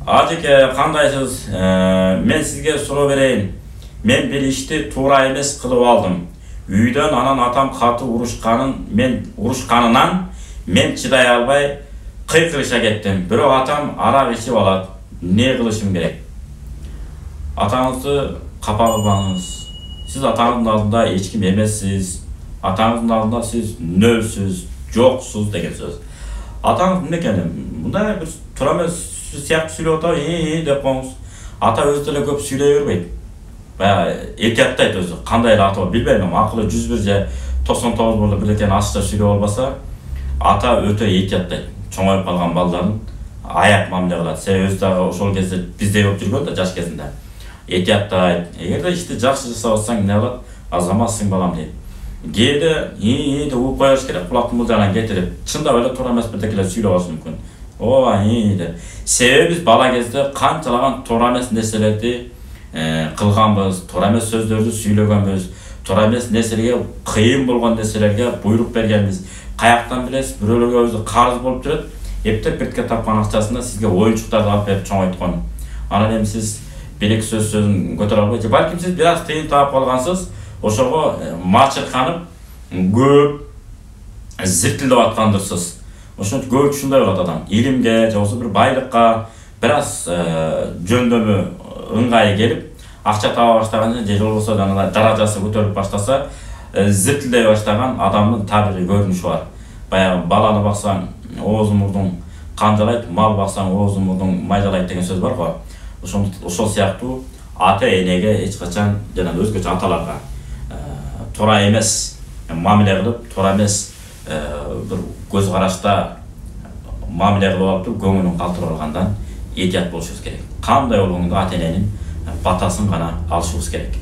Ажеке, кандайсыз? Мен сизге суроо берейин. Мен бир ишти туура эмес кылып алдым. Үйдөн анан атам катуу урушканынан мен чыдай албай кыйкырыша кеттим. Бирок атам арак ичип алат. Не кылышым керек? Атаңызды капа кылбаңыз. Сиз атаңыздын алдында эч ким эмессиз. Атаңыздын алдында сиз нөлсүз, жоксуз деген сөз. Атаңыз эмне экен? Мындай бир туура эмес сыяктуу сүйлөп атабы, деп коңуз. Ата өзү деле көп сүйлөй бербейт. Баягы этияттайт өзү. Кандай эле ата билбейм, акылы 101 же 99 болуп бирден ашыкча сүйлөп албаса, ата өтө этияттайт. Чоңоюп калган балдарын аяк мамиле кылат. Себеби өзү дагы ошол кезде биздей болуп жүргөн да жаш кезинде. Этияттайт. Эгерде ишти жакшы жасап атсаң эмне кылат? Азаматсың балам дейт. Кээде деп угуп коюш керек, кулактын бул жагынан кетирип. Чындап эле туура эмес бирдекелер сүйлөп алышы мүмкүн. Ооба деп. Себеби биз бала кезде канчалаган туура эмес нерселерди кылганбыз, туура эмес сөздөрдү сүйлөгөнбүз, туура эмес нерселерге, кыйын болгон нерселерге буйрук бергенбиз. Каяктан билесиз, бирөөлөргө өзү карыз болуп жүрөт. Эптеп биртке тапкан акчасында сизге оюнчуктарды алып берип чоңойткон. Анан эми сиз билек сөзүн көтөрө албай, же балким сиз бир аз тыйын таап калгансыз, ошого мачырканып көп зиртилдеп аткандырсыз. Ошон үчүн көп ушундай болот адам. Илимге же болбосо бир байлыкка бир аз жөндөмү ыңгайы келип, акча таба баштаганда же болбосо жанагы даражасы көтөрүлүп баштаса, зиртилдей баштаган адамдын табигый көрүнүшү бар. Баягы баланы баксаң, оозу мурдуң канжалайт, мал баксаң, оозу мурдуң майжалайт деген сөз бар го. Ошол сыяктуу ата энеге эч качан жана өзгөчө аталарга туура эмес мамиле кылып, туура эмес бир көз карашта мамиле кылып алып туруп көңүлүн калтырып алгандан этият болушубуз керек. Кандай болгондо ата эненин батасын гана алышыбыз керек.